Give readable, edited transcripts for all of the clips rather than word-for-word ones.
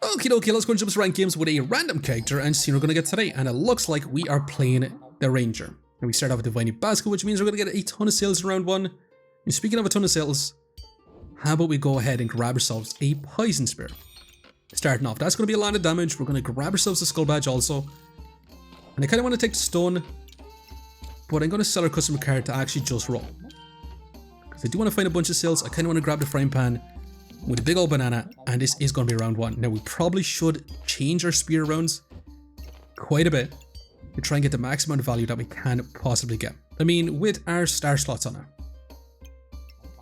Okie dokie, let's go and jump to ranked games with a random character and see what we're going to get today. And it looks like we are playing the Ranger. And we start off with the Viney Basket, which means we're going to get a ton of sales in round 1. And speaking of a ton of sales, how about we go ahead and grab ourselves a Poison Spear? Starting off, that's going to be a lot of damage. We're going to grab ourselves a Skull Badge also. And I kind of want to take the Stone, but I'm going to sell our customer card to actually just roll. Because I do want to find a bunch of sales. I kind of want to grab the Frying Pan with a big old banana, and this is going to be round 1. Now we probably should change our spear rounds quite a bit to try and get the maximum amount of value that we can possibly get. I mean, with our star slots on it.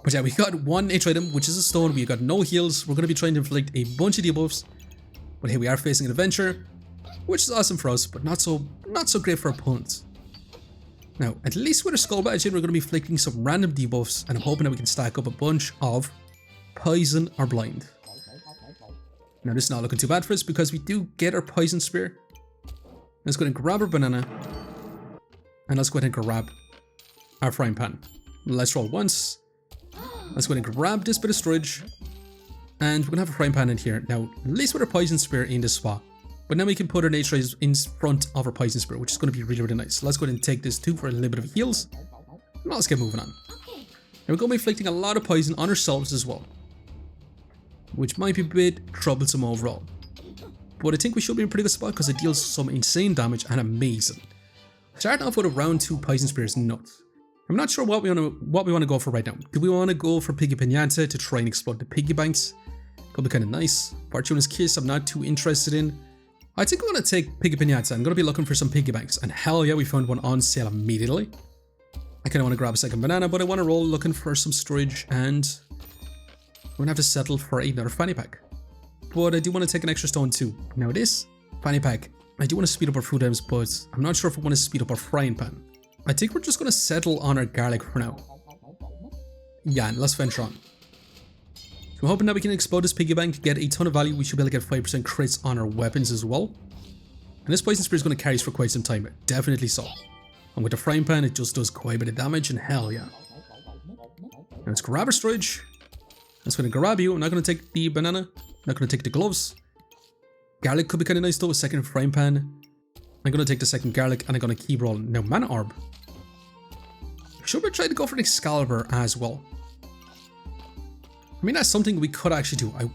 But yeah, we got one H item, which is a stone. We got no heals. We're going to be trying to inflict a bunch of debuffs. But here we are facing an adventure, which is awesome for us, but not so great for opponents. Now, at least with our Skull Badge, we're going to be inflicting some random debuffs, and I'm hoping that we can stack up a bunch of Poison or Blind. Now this is not looking too bad for us because we do get our Poison Spear. Let's go ahead and grab our banana. And let's go ahead and grab our Frying Pan. Let's roll once. Let's go ahead and grab this bit of storage. And we're going to have a Frying Pan in here. Now, at least with our Poison Spear in this spot. But now we can put our Nature Rays in front of our Poison Spear, which is going to be really, really nice. So let's go ahead and take this too for a little bit of heals. Now let's get moving on. Now we're going to be inflicting a lot of poison on ourselves as well, which might be a bit troublesome overall. But I think we should be in a pretty good spot because it deals some insane damage and amazing. Starting off with a round 2 Poison Spear is nuts. I'm not sure what we want to go for right now. Do we want to go for Piggy Pinata to try and explode the piggy banks? Could be kind of nice. Fortuna's Kiss I'm not too interested in. I think I'm going to take Piggy Pinata. I'm going to be looking for some piggy banks, and hell yeah, we found one on sale immediately. I kind of want to grab a second banana, but I want to roll looking for some storage, and we're going to have to settle for another fanny pack. But I do want to take an extra stone too. Now this fanny pack, I do want to speed up our food items, but I'm not sure if I want to speed up our Frying Pan. I think we're just going to settle on our garlic for now. Yeah, and let's venture on. So I'm hoping that we can explode this piggy bank, get a ton of value. We should be able to get 5% crits on our weapons as well. And this Poison Spear is going to carry us for quite some time, definitely so. And with the Frying Pan, it just does quite a bit of damage, and hell yeah. Now let's grab our storage. I'm just going to grab you. I'm not going to take the banana. I'm not going to take the gloves. Garlic could be kind of nice though, a second Frying Pan. I'm going to take the second garlic, and I'm going to keep rolling. Now, Mana Orb. Should we try to go for an Excalibur as well? I mean, that's something we could actually do. I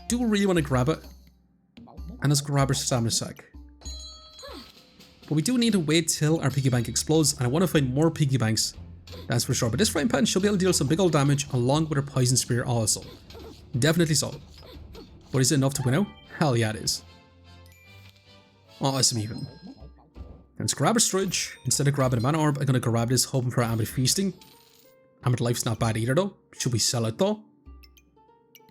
do really want to grab it. And let's grab our Stamina Sack. But we do need to wait till our piggy bank explodes, and I want to find more piggy banks. That's for sure. But this Frying Pan should be able to deal some big old damage along with our Poison Spear also. Definitely so. But is it enough to win out? Hell yeah, it is. Awesome even. Let's grab our storage. Instead of grabbing a Mana Orb, I'm going to grab this, hoping for Ambit Feasting. Ambit Life's not bad either though. Should we sell it though?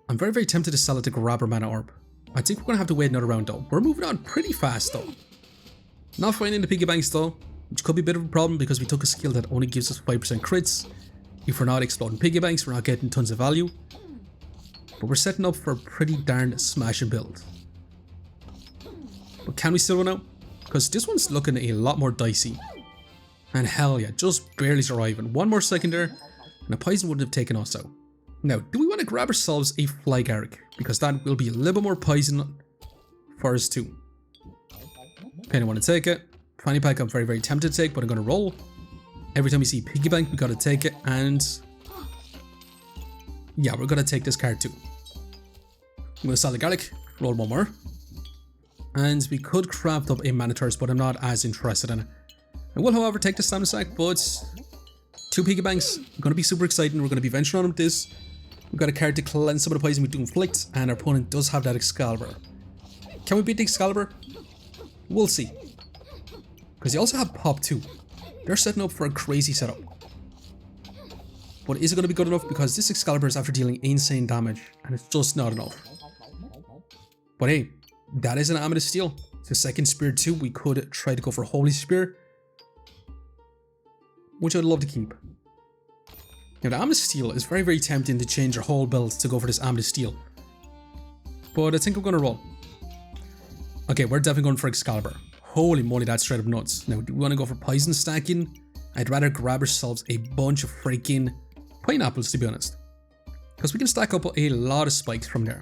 I'm very, very tempted to sell it to grab our Mana Orb. I think we're going to have to wait another round though. We're moving on pretty fast though. Not finding the piggy banks though, which could be a bit of a problem because we took a skill that only gives us 5% crits. If we're not exploding piggy banks, we're not getting tons of value. But we're setting up for a pretty darn smashing build. But can we still win out? Because this one's looking a lot more dicey. And hell yeah, just barely surviving. One more second there, and a poison wouldn't have taken us out. Now, do we want to grab ourselves a Fly Garlic? Because that will be a little bit more poison for us too. Kind of want to take it. Fanny Pack I'm very, very tempted to take, but I'm going to roll. Every time we see Piggy Bank, we got to take it, and yeah, we're going to take this card too. I'm going to sell the Garlic, roll one more. And we could craft up a Manitars, but I'm not as interested in it. I will, however, take the Stamina Sack, but 2 Piggy Banks, going to be super exciting. We're going to be venturing on with this. We've got a card to cleanse some of the poison we do Inflict, and our opponent does have that Excalibur. Can we beat the Excalibur? We'll see. Because they also have Pop too. They're setting up for a crazy setup. But is it going to be good enough? Because this Excalibur is after dealing insane damage, and it's just not enough. But hey, that is an Amethyst Steel. It's a second Spear too. We could try to go for Holy Spear, which I'd love to keep. Now the Amethyst Steel is very, very tempting to change your whole build to go for this Amethyst Steel. But I think I'm going to roll. Okay, we're definitely going for Excalibur. Holy moly, that's straight up nuts. Now, do we want to go for Poison Stacking? I'd rather grab ourselves a bunch of freaking pineapples, to be honest. Because we can stack up a lot of spikes from there.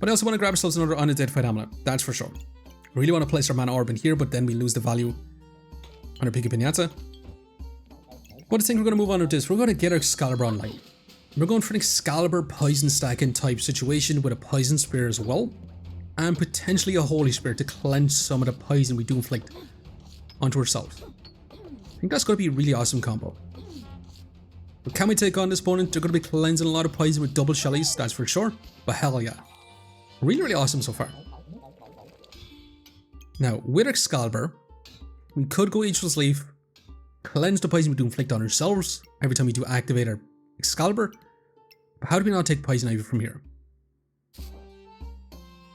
But I also want to grab ourselves another unidentified amulet, that's for sure. We really want to place our mana orb in here, but then we lose the value on our Piggy Pinata. But I think we're going to move on with this. We're going to get our Excalibur online. We're going for an Excalibur poison stacking type situation with a poison spear as well. And potentially a holy spear to cleanse some of the poison we do inflict onto ourselves. I think that's going to be a really awesome combo. But can we take on this opponent? They're going to be cleansing a lot of poison with double shellies, that's for sure. But hell yeah. Really, really awesome so far. Now, with Excalibur, we could go Ageless Leaf, cleanse the poison we do inflict on ourselves every time we do activate our Excalibur. But how do we not take Poison Ivy from here?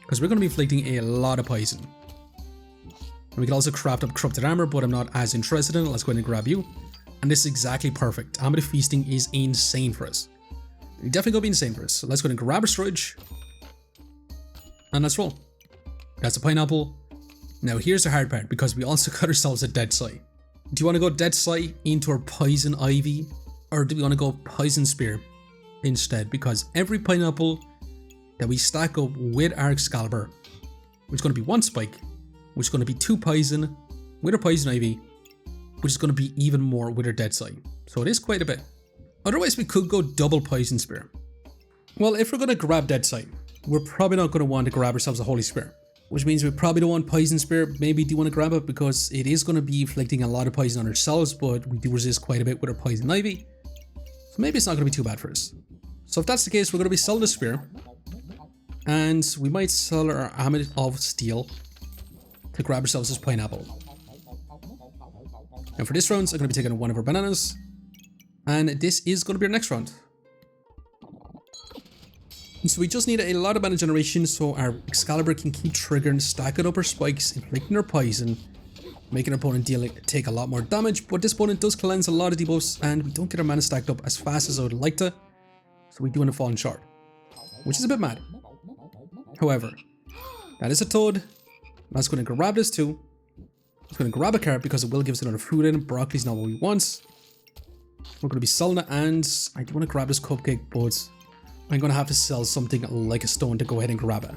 Because we're going to be inflicting a lot of poison. And we can also craft up Corrupted Armor, but I'm not as interested in it. Let's go ahead and grab you. And this is exactly perfect. Amulet Feasting is insane for us. It's definitely going to be insane for us. So let's go ahead and grab our storage. And let's roll. That's a pineapple. Now here's the hard part, because we also got ourselves a Dead Scythe. Do you want to go Dead Scythe into our Poison Ivy? Or do we want to go Poison Spear instead? Because every pineapple that we stack up with our Excalibur, which is going to be 1 spike, which is going to be 2 poison with our Poison Ivy, which is going to be even more with our Dead Scythe. So it is quite a bit. Otherwise we could go double Poison Spear. Well, if we're going to grab Dead Scythe, we're probably not going to want to grab ourselves a Holy Spear. Which means we probably don't want Poison Spear. Maybe do want to grab it because it is going to be inflicting a lot of poison on ourselves, but we do resist quite a bit with our Poison Ivy. So maybe it's not going to be too bad for us. So if that's the case, we're going to be selling the Spear. And we might sell our Amulet of Steel to grab ourselves this pineapple. And for this round, I'm going to be taking one of our bananas. And this is going to be our next round. And so we just need a lot of mana generation so our Excalibur can keep triggering, stacking up our spikes, inflicting our poison, making our opponent take a lot more damage. But this opponent does cleanse a lot of debuffs and we don't get our mana stacked up as fast as I would like to. So we do end up falling short, which is a bit mad. However, that is a toad. Let's go and grab this too. Let's go and grab a carrot because it will give us another food in. Broccoli's not what we want. We're going to be selling it, and I do want to grab this cupcake, but I'm going to have to sell something like a stone to go ahead and grab it.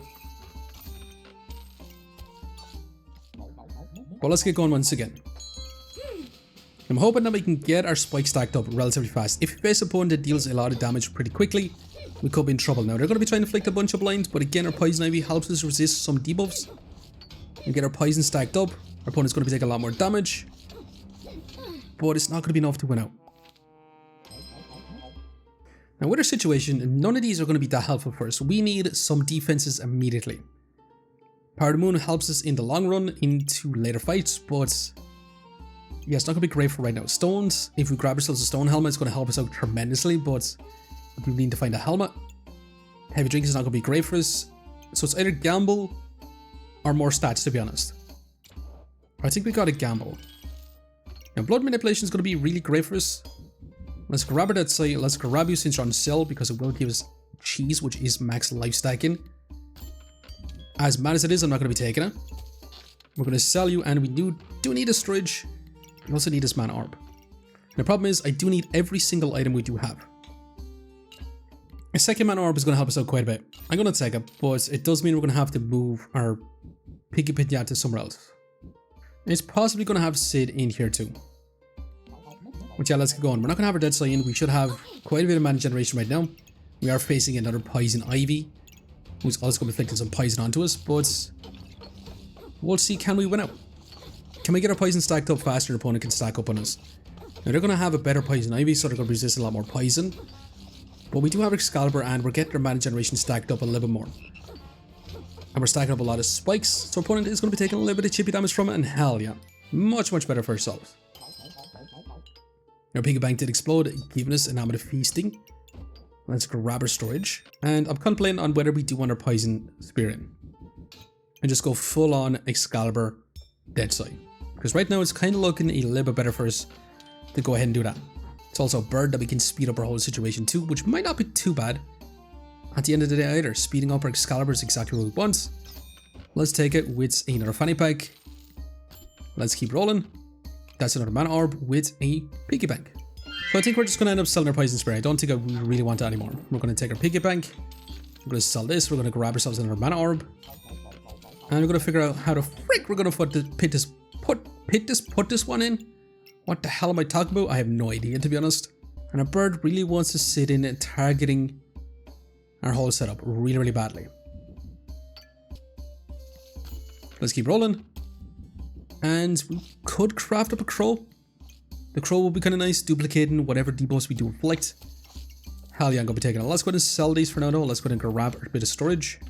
But let's get going once again. I'm hoping that we can get our spike stacked up relatively fast. If we face an opponent that deals a lot of damage pretty quickly, we could be in trouble. Now, they're going to be trying to inflict a bunch of blinds, but again, our Poison Ivy helps us resist some debuffs and get our poison stacked up. Our opponent's going to be taking a lot more damage, but it's not going to be enough to win out. Now, with our situation, none of these are going to be that helpful for us. We need some defenses immediately. Power of the Moon helps us in the long run into later fights, but yeah, it's not going to be great for right now. Stones, if we grab ourselves a stone helmet, it's going to help us out tremendously, but we need to find a helmet. Heavy drink is not going to be great for us, so it's either gamble or more stats, to be honest. I think we got to gamble. Now, blood manipulation is going to be really great for us. Let's grab it at site. Let's grab you since you're on sale because it will give us cheese, which is max life stacking. As mad as it is, I'm not going to be taking it. We're going to sell you, and we do need a storage. We also need this mana orb. And the problem is, I do need every single item we do have. A second mana orb is going to help us out quite a bit. I'm going to take it, but it does mean we're going to have to move our Piggy Pinata somewhere else. It's possibly going to have Sid in here too. But yeah, let's get going. We're not going to have our Dead Scythe in. We should have quite a bit of mana generation right now. We are facing another Poison Ivy, who's also going to be inflicting some poison onto us, but we'll see, can we win out? Can we get our poison stacked up faster than our opponent can stack up on us? Now, they're going to have a better Poison Ivy, so they're going to resist a lot more poison. But we do have Excalibur, and we're getting our mana generation stacked up a little bit more. And we're stacking up a lot of spikes, so our opponent is going to be taking a little bit of chippy damage from it, and hell yeah, much better for ourselves. Our Piggy Bank did explode, giving us an Amulet of Feasting. Let's grab our storage, and I'm contemplating on whether we do want our Poison Spear in. And just go full on Excalibur Dead Scythe. Because right now it's kind of looking a little bit better for us to go ahead and do that. It's also a bird that we can speed up our whole situation too, which might not be too bad at the end of the day either. Speeding up our Excalibur is exactly what we want. Let's take it with another fanny pack. Let's keep rolling. That's another mana orb with a Piggy Bank. So I think we're just going to end up selling our Poison Spear. I don't think we really want that anymore. We're going to take our Piggy Bank, We're going to sell this. We're going to grab ourselves another mana orb. And we're going to figure out how the frick we're going to put this one in. What the hell am I talking about? I have no idea, to be honest. And a bird really wants to sit in and targeting our whole setup really, really badly. Let's keep rolling. And we could craft up a crow. The crow will be kind of nice, duplicating whatever debuffs we do Inflict. Hell yeah, I'm going to be taking it. Let's go ahead and sell these for now though. Let's go ahead and grab a bit of storage.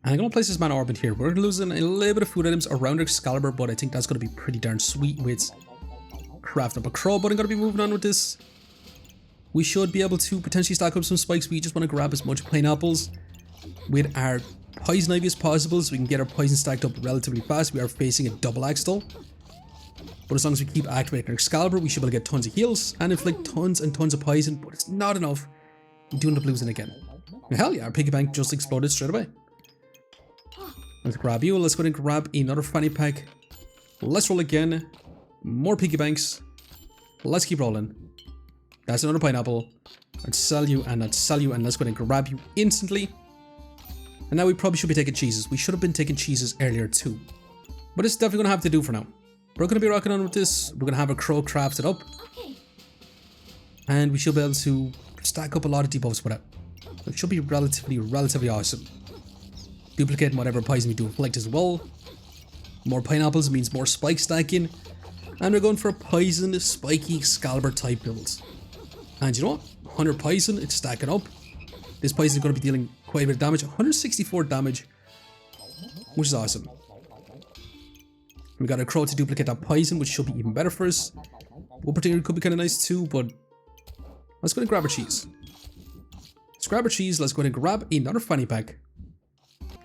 And I'm going to place this mana orb in here. We're losing a little bit of food items around Eggscalibur, but I think that's going to be pretty darn sweet with craft up a crow. But I'm going to be moving on with this. We should be able to potentially stack up some spikes. We just want to grab as much pineapples with our poison ivy as possible so we can get our poison stacked up relatively fast. We are facing a double axe though. But as long as we keep activating our Excalibur, we should be able to get tons of heals and inflict tons and tons of poison, but it's not enough. We do end up losing again. Now, hell yeah, our piggy bank just exploded straight away. Let's grab you. Let's go ahead and grab another fanny pack. Let's roll again. More piggy banks. Let's keep rolling. That's another pineapple. Let's sell you and let's sell you and let's go ahead and grab you instantly. And now we probably should be taking cheeses. We should have been taking cheeses earlier too. But it's definitely going to have to do for now. We're going to be rocking on with this. We're going to have a crow crafted up. Okay. And we should be able to stack up a lot of debuffs with it. It should be relatively awesome. Duplicating whatever poison we do Inflict as well. More pineapples means more spike stacking. And we're going for a poison, spiky, Excalibur type builds. And you know what? 100 poison, it's stacking up. This poison is going to be dealing quite a bit of damage. 164 damage. Which is awesome. We got a crow to duplicate that poison, which should be even better for us. One particular could be kind of nice too, but let's go ahead and grab our cheese. Let's grab our cheese. Let's go ahead and grab another fanny pack.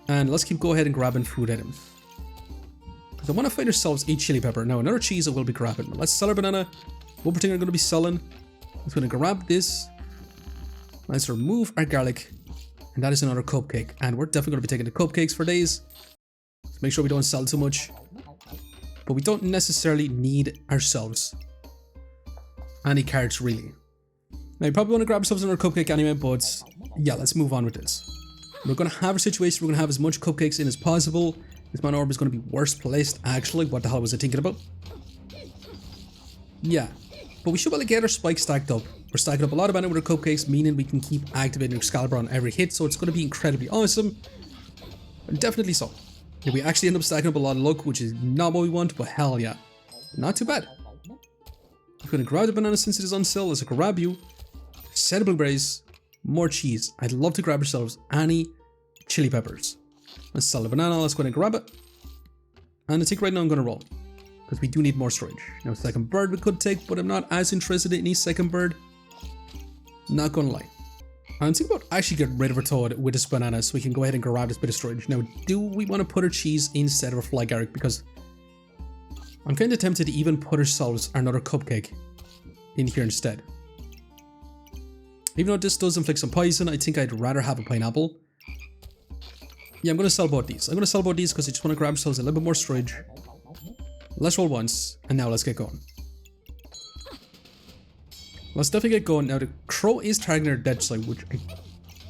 And let's keep go ahead and grabbing food items. Because I want to find ourselves a chili pepper. Now, another cheese I will be grabbing. Let's sell our banana. One particular I'm going to be selling. Let's go ahead and grab this. Let's remove our garlic. And that is another cupcake. And we're definitely going to be taking the cupcakes for days. So make sure we don't sell too much. But we don't necessarily need ourselves any cards really. Now you probably want to grab yourselves another cupcake anyway, but yeah, let's move on with this. We're going to have a situation, we're going to have as much cupcakes in as possible. This mana orb is going to be worst placed actually. What the hell was I thinking about? Yeah, but we should be able to get our spikes stacked up. We're stacking up a lot of mana with our cupcakes, meaning we can keep activating Excalibur on every hit, so it's going to be incredibly awesome. And definitely so. If we actually end up stacking up a lot of luck, which is not what we want, but hell yeah. Not too bad. I'm going to grab the banana since it is on sale. Let's grab you. Set of blueberries. More cheese. I'd love to grab ourselves any chili peppers. Let's sell the banana. Let's go ahead and grab it. And I think right now I'm going to roll. Because we do need more storage. Now, second bird we could take, but I'm not as interested in a second bird. Not going to lie. I'm thinking about actually getting rid of our toad with this banana so we can go ahead and grab this bit of storage. Now, do we want to put our cheese instead of a fly garlic? Because I'm kind of tempted to even put ourselves another cupcake in here instead. Even though this does inflict some poison, I think I'd rather have a pineapple. Yeah, I'm going to sell both these. I'm going to sell both these because I just want to grab ourselves a little bit more storage. Let's roll once, and now let's get going. Let's definitely get going. Now, the crow is targeting our dead side, which I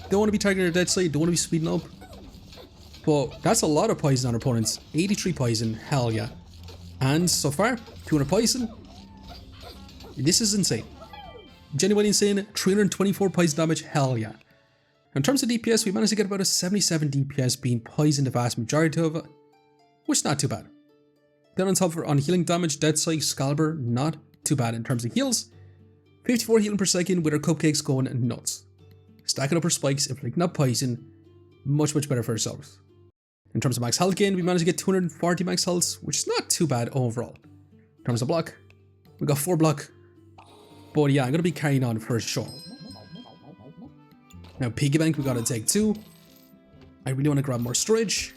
don't want to be targeting our dead side. Don't want to be speeding up. But that's a lot of poison on our opponents. 83 poison. Hell yeah. And so far, 200 poison. This is insane. Genuinely insane. 324 poison damage. Hell yeah. In terms of DPS, we managed to get about a 77 DPS, being poisoned the vast majority of it, which is not too bad. Then on top of on healing damage, dead side, Excalibur, not too bad in terms of heals. 54 healing per second with our cupcakes going nuts. Stacking up our spikes, inflicting up poison, much better for ourselves. In terms of max health gain, we managed to get 240 max health, which is not too bad overall. In terms of block, we got 4 block. But yeah, I'm going to be carrying on for sure. Now piggy bank, we got to take 2. I really want to grab more storage.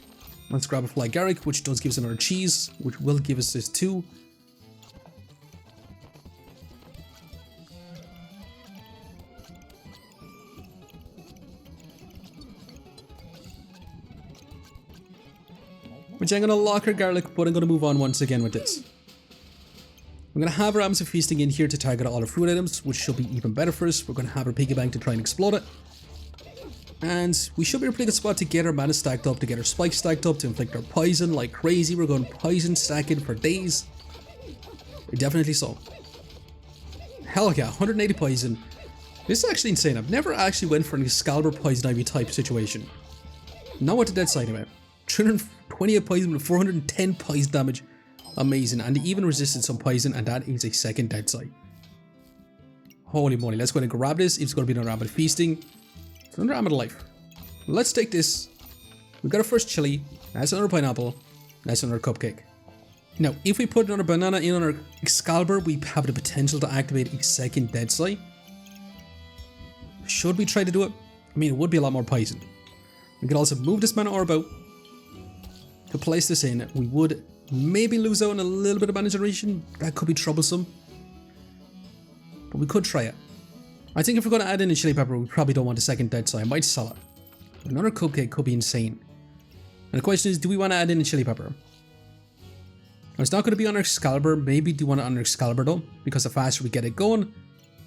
Let's grab a fly garlic, which does give us another cheese, which will give us this 2. Which I'm going to lock our garlic, but I'm going to move on once again with this. I'm going to have our Arms of Feasting in here to target all our food items, which should be even better for us. We're going to have our piggy bank to try and explode it. And we should be in a pretty good spot to get our mana stacked up, to get our spikes stacked up, to inflict our poison like crazy. We're going poison stacking for days. Definitely so. Hell yeah, 180 poison. This is actually insane. I've never actually went for an Excalibur Poison Ivy type situation. Not with the dead side anyway. 328 poison with 410 poison damage. Amazing. And they even resisted some poison, and that is a second dead side. Holy moly. Let's go ahead and grab this. It's going to be another Amulet Feasting. It's another Amulet Life. Let's take this. We got our first chili. That's another pineapple. That's another cupcake. Now, if we put another banana in on our Excalibur, we have the potential to activate a second dead side. Should we try to do it? I mean, it would be a lot more poison. We could also move this mana orb out to place this in. We would maybe lose out on a little bit of mana generation. That could be troublesome. But we could try it. I think if we're going to add in a chili pepper, we probably don't want a second dead side. I might sell it. Another cupcake could be insane. And the question is, do we want to add in a chili pepper? Now, it's not going to be on our Excalibur. Maybe do want it on our Excalibur though, because the faster we get it going,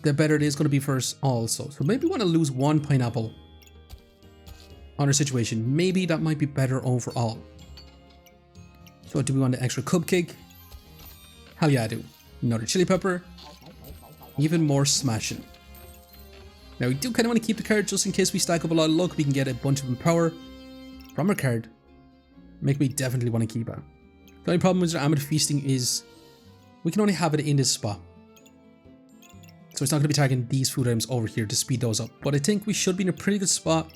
the better it is going to be for us also. So maybe we want to lose one pineapple on our situation. Maybe that might be better overall. So do we want the extra cupcake? Hell yeah, I do. Another chili pepper. Even more smashing. Now we do kind of want to keep the card just in case we stack up a lot of luck. We can get a bunch of empower from our card. Make me definitely want to keep it. The only problem with our Amulet Feasting is we can only have it in this spot. So it's not going to be targeting these food items over here to speed those up. But I think we should be in a pretty good spot.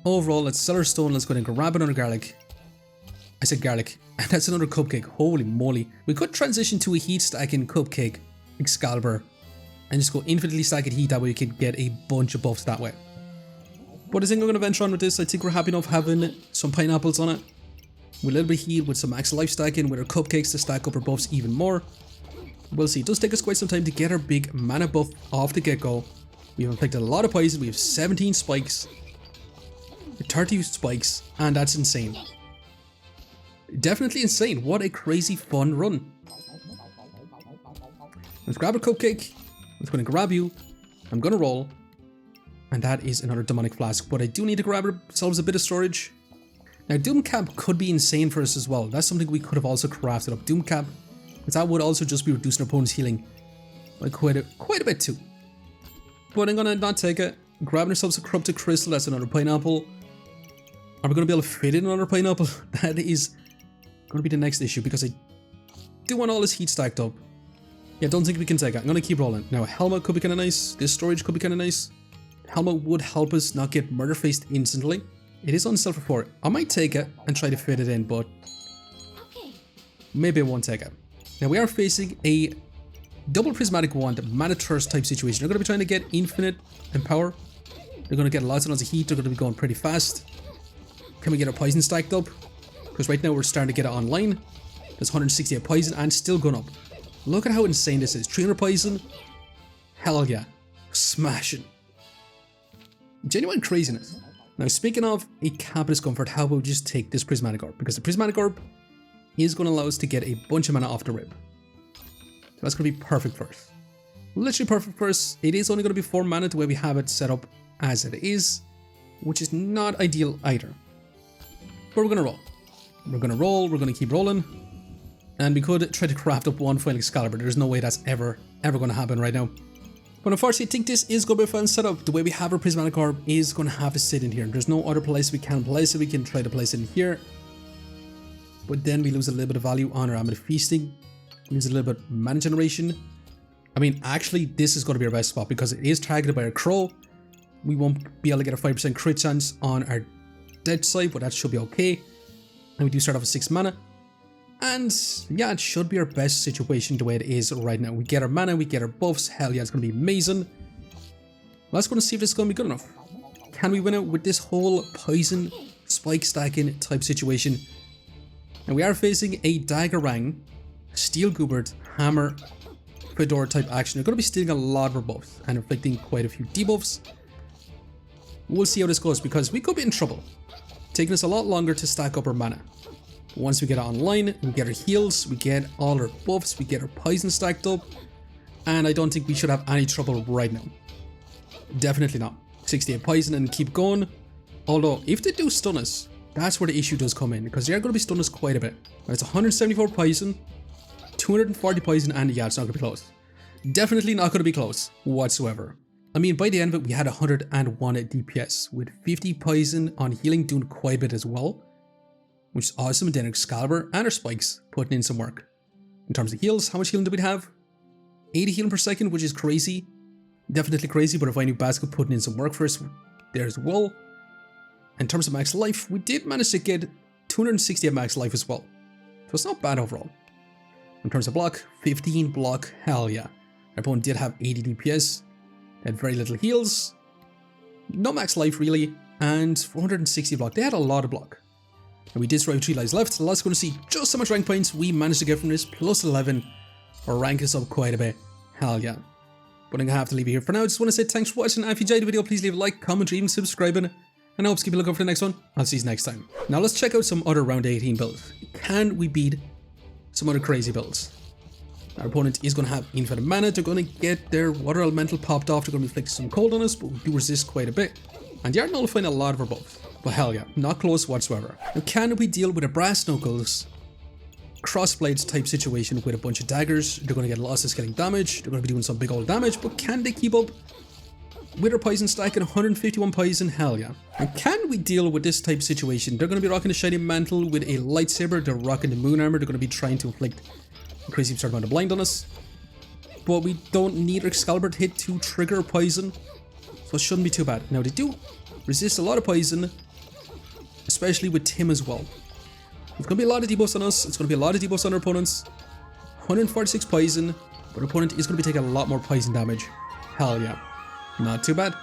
Overall, let's sell our stone. Let's go ahead and grab another garlic. I said garlic. And that's another cupcake. Holy moly. We could transition to a heat stacking cupcake Excalibur and just go infinitely stack it heat. That way we could get a bunch of buffs that way. But I think I'm going to venture on with this. I think we're happy enough having some pineapples on it. With a little bit of heat, with some max life stacking, with our cupcakes to stack up our buffs even more. We'll see. It does take us quite some time to get our big mana buff off the get-go. We've inflicted a lot of poison. We have 17 spikes. 30 spikes. And that's insane. Definitely insane. What a crazy fun run. Let's grab a cupcake. Let's go and grab you. I'm going to roll. And that is another demonic flask. But I do need to grab ourselves a bit of storage. Now, Doom Cap could be insane for us as well. That's something we could have also crafted up. Doom Cap, because that would also just be reducing our opponent's healing by quite a bit too. But I'm going to not take it. Grabbing ourselves a corrupted crystal. That's another pineapple. Are we going to be able to fit in another pineapple? That is going to be the next issue, because I do want all this heat stacked up. Yeah, don't think we can take it. I'm going to keep rolling. Now, a helmet could be kind of nice. This storage could be kind of nice. Helmet would help us not get murder-faced instantly. It is on self-report. I might take it and try to fit it in, but maybe I won't take it. Now, we are facing a double prismatic wand, mana thirst type situation. They're going to be trying to get infinite empower. They're going to get lots and lots of heat. They're going to be going pretty fast. Can we get our poison stacked up? Because right now we're starting to get it online. There's 168 poison and still going up. Look at how insane this is. 300 poison. Hell yeah. Smashing. Genuine craziness. Now, speaking of a cap discomfort, how about we just take this prismatic orb? Because the prismatic orb is going to allow us to get a bunch of mana off the rip. So that's going to be perfect for us. Literally perfect for us. It is only going to be 4 mana the way we have it set up as it is, which is not ideal either. But we're going to roll. We're going to roll. We're going to keep rolling. And we could try to craft up one final Excalibur. There's no way that's ever going to happen right now. But unfortunately, I think this is going to be a fun setup. The way we have our prismatic orb is going to have to sit in here. There's no other place we can place it. We can try to place it in here. But then we lose a little bit of value on our Amulet Feasting. We lose a little bit of mana generation. I mean, actually, this is going to be our best spot because it is targeted by our crow. We won't be able to get a 5% crit chance on our dead side, but that should be okay. And we do start off with 6 mana. And yeah, it should be our best situation the way it is right now. We get our mana, we get our buffs. Hell yeah, it's going to be amazing. Let's go and see if this is going to be good enough. Can we win it with this whole poison spike stacking type situation? And we are facing a Daggerang, Steel Goobert, Hammer, Fedora type action. They're going to be stealing a lot of our buffs and inflicting quite a few debuffs. We'll see how this goes because we could be in trouble. Taking us a lot longer to stack up our mana. Once we get it online, we get our heals, we get all our buffs, we get our poison stacked up, and I don't think we should have any trouble right now. Definitely not. 68 poison and keep going. Although, if they do stun us, that's where the issue does come in, because they are going to be stun us quite a bit. It's 174 poison, 240 poison, and yeah, it's not going to be close. Definitely not going to be close whatsoever. I mean, by the end of it, we had 101 DPS, with 50 poison on healing doing quite a bit as well, which is awesome. And then Excalibur and our spikes putting in some work. In terms of heals, how much healing do we have? 80 healing per second, which is crazy. Definitely crazy, but if I knew Basket putting in some work for us there as well. In terms of max life, we did manage to get 260 at max life as well. So it's not bad overall. In terms of block, 15 block, hell yeah. Our opponent did have 80 DPS, they had very little heals, no max life really, and 460 block. They had a lot of block. And we did survive 3 lives left. Let's go to see just how much rank points we managed to get from this, plus 11. Our rank is up quite a bit, hell yeah. But I'm gonna have to leave it here for now. I just want to say thanks for watching, and if you enjoyed the video, please leave a like, comment, or even subscribing. And I hope to keep a lookout for the next one. I'll see you next time. Now let's check out some other round 18 builds. Can we beat some other crazy builds? Our opponent is going to have infinite mana. They're going to get their water elemental popped off. They're going to inflict some cold on us, but we do resist quite a bit. And they are nullifying a lot of our buffs. But hell yeah, not close whatsoever. Now can we deal with a brass knuckles crossblades type situation with a bunch of daggers? They're going to get lots of scaling damage. They're going to be doing some big old damage, but can they keep up with our poison stack at 151 poison? Hell yeah. And can we deal with this type situation? They're going to be rocking a shiny mantle with a lightsaber. They're rocking the moon armor. They're going to be trying to inflict a crazy absurd amount of blind on us. But we don't need Excalibur to hit to trigger poison, so it shouldn't be too bad. Now they do resist a lot of poison, especially with Tim as well. It's going to be a lot of debuffs on us. It's going to be a lot of debuffs on our opponents. 146 poison, but our opponent is going to be taking a lot more poison damage. Hell yeah. Not too bad.